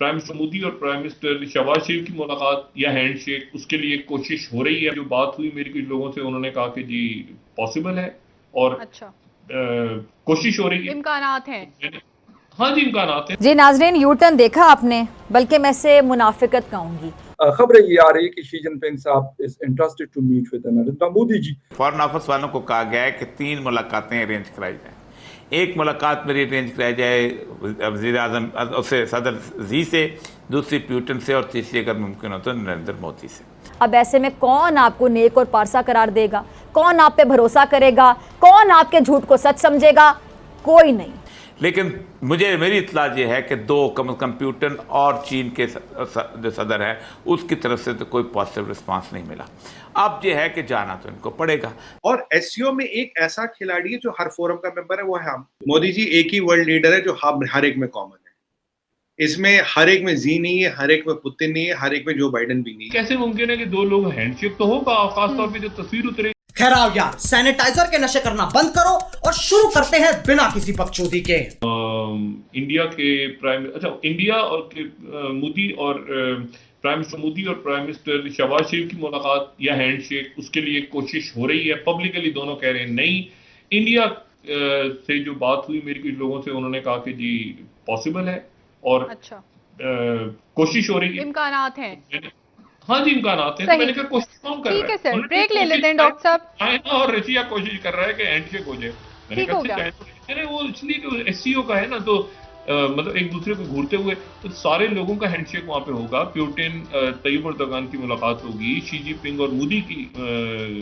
Prime minister Modi और prime minister Shahbaz शरीफ की मुलाकात या हैंडशेक, उसके लिए कोशिश हो रही है। जो बात हुई मेरी कुछ लोगों से, उन्होंने कहा कि जी पॉसिबल है और अच्छा, कोशिश हो रही है, इम्कानात हैं। हाँ जी इम्कानात है। जी नाजरीन, यू टर्न देखा आपने, बल्कि मैं से मुनाफिकत कहूंगी। खबर ये आ रही है कि शी जिनपिंग साहब is interested to meet with Narendra Modi ji. Foreign office वालों को कहा गया है कि 3 मुलाकातें अरेंज कराई जाएं। एक मुलाकात मेरी अरेंज कराई जाए वज़ीर आज़म उससे, सदर जी से, दूसरी प्यूटन से, और तीसरी अगर मुमकिन हो तो नरेंद्र मोदी से। अब ऐसे में कौन आपको नेक और पारसा करार देगा? कौन आप पे भरोसा करेगा? कौन आपके झूठ को सच समझेगा? कोई नहीं। लेकिन मेरी इत्तला ये है कि 2 कम अज़ कम प्यूटन और चीन के जो सदर है उसकी तरफ से तो कोई पॉजिटिव रिस्पांस नहीं मिला। अब ये है कि जाना तो इनको पड़ेगा। और एससीओ में एक ऐसा खिलाड़ी है जो हर फोरम का मेंबर है, वो है हम। मोदी जी एक ही वर्ल्ड लीडर है जो हर एक में कॉमन है। इसमें हर एक में जी नहीं है, हर एक में पुतिन नहीं है, हर एक में जो बाइडेन भी नहीं है। कैसे मुमकिन है कि 2 लोग हैंडशेक तो होगा, खासतौर पे जो तस्वीर उतरे। खैर आओ यार, सैनिटाइजर के नशे करना बंद करो और शुरू करते हैं बिना किसी बकचोदी के। इंडिया के इंडिया और मोदी और प्राइम मिनिस्टर मोदी और प्राइम मिनिस्टर शहबाज शरीफ की मुलाकात या हैंडशेक, उसके लिए कोशिश हो रही है। पब्लिकली दोनों कह रहे हैं नहीं। इंडिया से जो बात हुई मेरी कुछ लोगों से, उन्होंने कहा कि जी पॉसिबल है और अच्छा, कोशिश हो रही है, इम्कानात हैं। हाँ जी इम्कानात है। तो मैंने कहा कोशिश कौन कर रहा है? ठीक है सर, ब्रेक ले लेते हैं डॉक्टर साहब। चाइना और रशिया कोशिश कर रहा है कि हैंडशेक हो जाए। मैंने ठीक हो कहा गया। अरे वो इसलिए एससीओ का है ना, तो मतलब एक दूसरे को घूरते हुए तो सारे लोगों का हैंडशेक वहां पे होगा। प्यूटिन तैयब एर्दोगान की मुलाकात होगी, शी जिनपिंग और मोदी की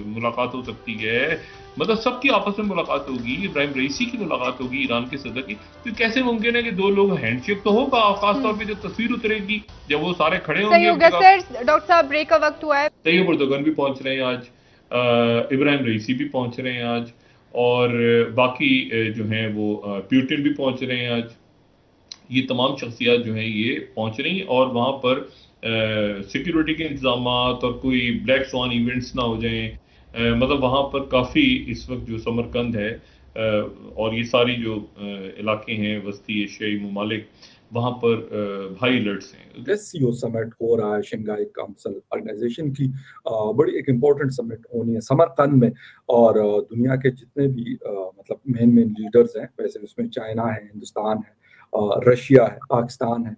मुलाकात हो सकती है, मतलब सबकी आपस में मुलाकात होगी। इब्राहिम रईसी की मुलाकात होगी, ईरान के सदर की। तो कैसे मुमकिन है कि 2 लोग हैंडशेक तो होगा, खासतौर पे जो तस्वीर उतरेगी जब वो सारे खड़े होंगे। सही हो गया सर। डॉक्टर साहब ब्रेक का वक्त हुआ है। तैयब एर्दोगान भी पहुंच रहे हैं आज, इब्राहिम रईसी भी पहुंच रहे हैं आज, और बाकी जो हैं वो प्यूटिन भी पहुंच रहे हैं आज। ये तमाम शख्सियात जो हैं ये पहुंच रही हैं और वहाँ पर सिक्योरिटी के इंतजाम और कोई ब्लैक स्वान इवेंट्स ना हो जाएं। मतलब वहाँ पर काफ़ी इस वक्त जो समरकंद है और ये सारी जो इलाके हैं वस्ती एशियाई ममालिक, वहाँ पर हाई अलर्ट्स हैं। एससीओ समिट हो रहा है, शंघाई काउंसिल ऑर्गेनाइजेशन की बड़ी एक इम्पोर्टेंट समिट होनी है समरकंद में। और दुनिया के जितने भी मतलब मेन लीडर्स हैं, वैसे उसमें चाइना है, हिंदुस्तान है, रशिया है, पाकिस्तान है,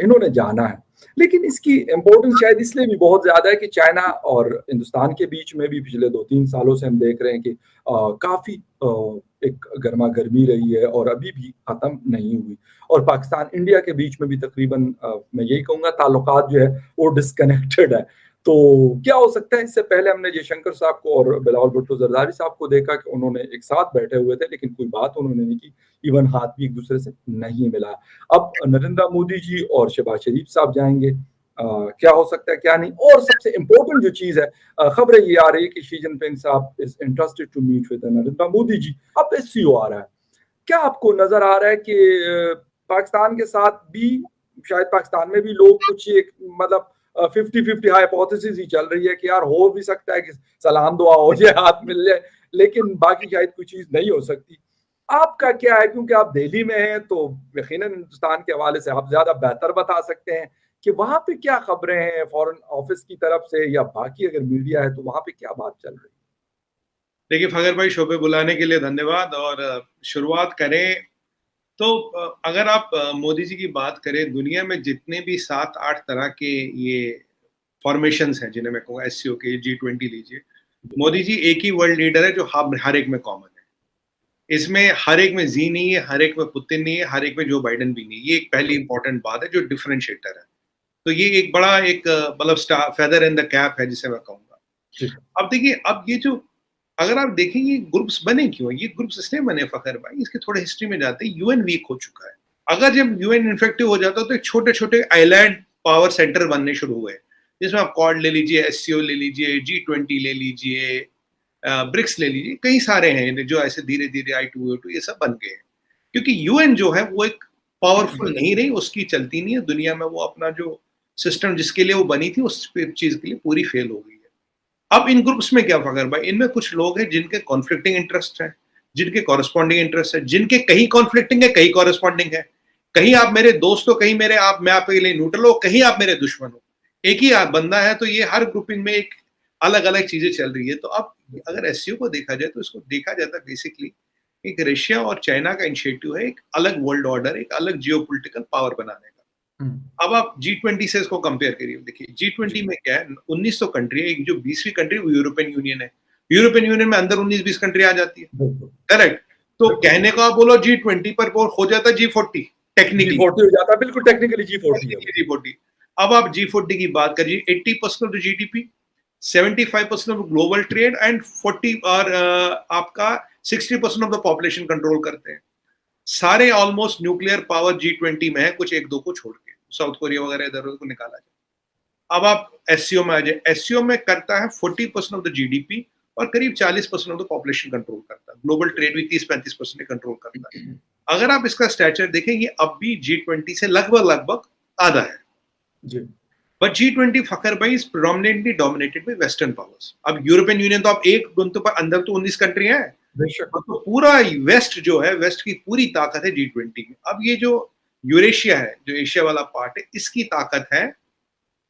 इन्होंने जाना है। लेकिन इसकी इम्पोर्टेंस शायद इसलिए भी बहुत ज्यादा है कि चाइना और हिंदुस्तान के बीच में भी पिछले 2-3 सालों से हम देख रहे हैं कि काफी एक गर्मा गर्मी रही है और अभी भी खत्म नहीं हुई। और पाकिस्तान इंडिया के बीच में भी तकरीबन मैं यही कहूंगा ताल्लुकात जो है वो डिस्कनेक्टेड है। तो क्या हो सकता है? इससे पहले हमने जयशंकर साहब को और बिलावल भुट्टो जरदारी साहब को देखा कि उन्होंने एक साथ बैठे हुए थे, लेकिन कोई बात उन्होंने नहीं की, इवन हाथ भी एक दूसरे से नहीं मिला। अब नरेंद्र मोदी जी और शहबाज शरीफ साहब जाएंगे, क्या हो सकता है क्या नहीं। और सबसे इम्पोर्टेंट जो चीज है, खबरें ये आ रही है कि शी जिनपिंग साहब is interested to meet with Narendra Modi ji. अब एससीओ आ रहा है, क्या आपको नजर आ रहा है कि पाकिस्तान के साथ भी, शायद पाकिस्तान में भी लोग कुछ एक मतलब 50-50 हाइपोथेसिस ही चल रही है कि यार हो भी सकता है कि सलाम दुआ हो जाए, हाथ मिल जाए, लेकिन बाकी शायद कोई चीज नहीं हो सकती। आपका क्या है? क्योंकि आप दिल्ली में हैं तो यकीनन हिंदुस्तान के हवाले से आप ज्यादा बेहतर बता सकते हैं कि वहां पे क्या खबरें हैं फॉरेन ऑफिस की तरफ से, या बाकी अगर मीडिया है तो वहां पे क्या बात चल रही है। देखिए फगर भाई, शो पे बुलाने के लिए धन्यवाद। और शुरुआत करें तो अगर आप मोदी जी की बात करें, दुनिया में जितने भी 7-8 तरह के ये फॉर्मेशंस हैं, जिन्हें मैं कहूँगा एससीओ के, G20 लीजिए, मोदी जी एक ही वर्ल्ड लीडर है जो हर एक में कॉमन है। इसमें हर एक में जी नहीं है, हर एक में पुतिन नहीं है, हर एक में जो बाइडेन भी नहीं है। ये एक पहली इंपॉर्टेंट बात है जो डिफरेंशिएटर है। तो ये एक बड़ा एक मतलब फेदर इन द कैप है जिसे मैं कहूँगा। अब देखिए, अब ये जो अगर आप देखें ये ग्रुप्स बने क्यों, ये ग्रुप्स इसलिए बने फखर भाई, इसके थोड़े हिस्ट्री में जाते हैं। यूएन वीक हो चुका है। अगर जब यूएन इन्फेक्टिव हो जाता तो छोटे छोटे आइलैंड पावर सेंटर बनने शुरू हुए, जिसमें आप क्वाड ले लीजिए, एससीओ ले लीजिए, G20 ले लीजिए, ब्रिक्स ले लीजिए, कई सारे हैं जो ऐसे धीरे धीरे I2 ये सब बन गए हैं। क्योंकि यूएन जो है वो एक पावरफुल नहीं रही, उसकी चलती नहीं है दुनिया में। वो अपना जो सिस्टम जिसके लिए वो बनी थी उस चीज के लिए पूरी फेल हो गई है। अब इन ग्रुप्स में क्या फकर भाई, इनमें कुछ लोग हैं जिनके कॉन्फ्लिक्टिंग इंटरेस्ट है, जिनके कॉरेस्पॉन्डिंग इंटरेस्ट है, जिनके कहीं कॉन्फ्लिक्टिंग है कहीं कॉरेस्पॉन्डिंग है। कहीं आप मेरे दोस्त हो, कहीं मेरे आप मैं आपके लिए न्यूट्रल हो, कहीं आप मेरे दुश्मन हो। एक ही आप बंदा है, तो ये हर ग्रुपिंग में एक अलग अलग चीजें चल रही है। तो अब अगर एससीओ को देखा जाए तो इसको देखा जाता है बेसिकली एक रशिया और चाइना का इनिशिएटिव है, एक अलग वर्ल्ड ऑर्डर, एक अलग जियोपॉलिटिकल पावर बनाने का। अब आप G20 से इसको कंपेयर करिए। देखिए G20 में क्या है, 1900 कंट्री है, एक जो 20वीं कंट्री वो यूरोपियन यूनियन है। यूरोपियन यूनियन में अंदर 19-20 कंट्री आ जाती है, करेक्ट। तो कहने का आप बोलो G20 पर वो हो जाता है G40 टेक्निकली, G40 हो जाता है, बिल्कुल टेक्निकली G40। अब आप G40 की बात करिए, 80% of GDP, 75% of global trade and 40 और आपका 60% ऑफ द पॉपुलेशन कंट्रोल करते हैं। सारे ऑलमोस्ट न्यूक्लियर पावर G20 में है, कुछ एक दो को छोड़ के, साउथ कोरिया वगैरह इधर उधर को निकाला जाए। अब आप एससीओ में आ जाए, एससीओ में करता है 40% ऑफ द जीडीपी और करीब 40% ऑफ द पॉपुलेशन कंट्रोल करता है। ग्लोबल ट्रेड भी 30-35% कंट्रोल करता है। अगर आप इसका स्टैचर देखें, ये अब भी G20 से लगभग आधा है जी। बट G20 फखर भाई is predominantly dominated by western powers. अब यूरोपियन यूनियन तो आप एक गुंत पर अंदर तो 19 कंट्री है, तो पूरा वेस्ट जो है, वेस्ट की पूरी ताकत है G20 में। अब ये जो यूरेशिया है, जो एशिया वाला पार्ट है, इसकी ताकत है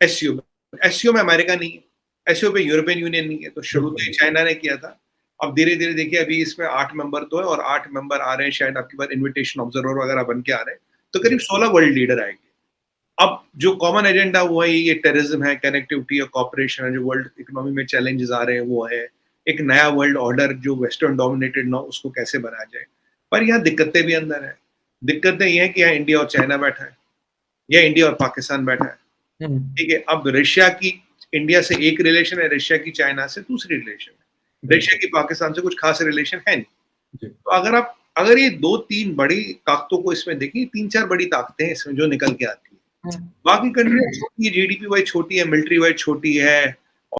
एससीओ में। एससीओ में अमेरिका नहीं है, एससीओ पे यूरोपियन यूनियन नहीं है। तो शुरू तो चाइना ने किया था, अब धीरे धीरे देखिए अभी इसमें 8 मेंबर तो है और 8 मेंबर आ रहे हैं, शायद आपके पास इन्विटेशन ऑब्जर्वर वगैरह बन के आ रहे हैं, तो करीब 16 वर्ल्ड लीडर आएंगे। अब जो कॉमन एजेंडा हुआ है, ये टेररिज्म है, कनेक्टिविटी और कॉपरेशन है, जो वर्ल्ड इकोनॉमी में चैलेंजेस आ रहे हैं वो है, एक नया वर्ल्ड ऑर्डर जो वेस्टर्न डोमिनेटेड ना, उसको कैसे बनाया जाए। पर यहाँ दिक्कतें भी अंदर है। दिक्कतें ये है कि यहाँ इंडिया और चाइना बैठा है, या इंडिया और पाकिस्तान बैठा है, ठीक है। अब रशिया की इंडिया से एक रिलेशन है, रशिया की चाइना से दूसरी रिलेशन है, रशिया की पाकिस्तान से कुछ खास रिलेशन है नहीं। तो अगर ये 2-3 बड़ी ताकतों को इसमें देखिए, 3-4 बड़ी ताकतें हैं इसमें जो निकल के आती है। बाकी कंट्रियां छोटी है, जीडीपी वाइज छोटी है, मिलिट्री वाइज छोटी है,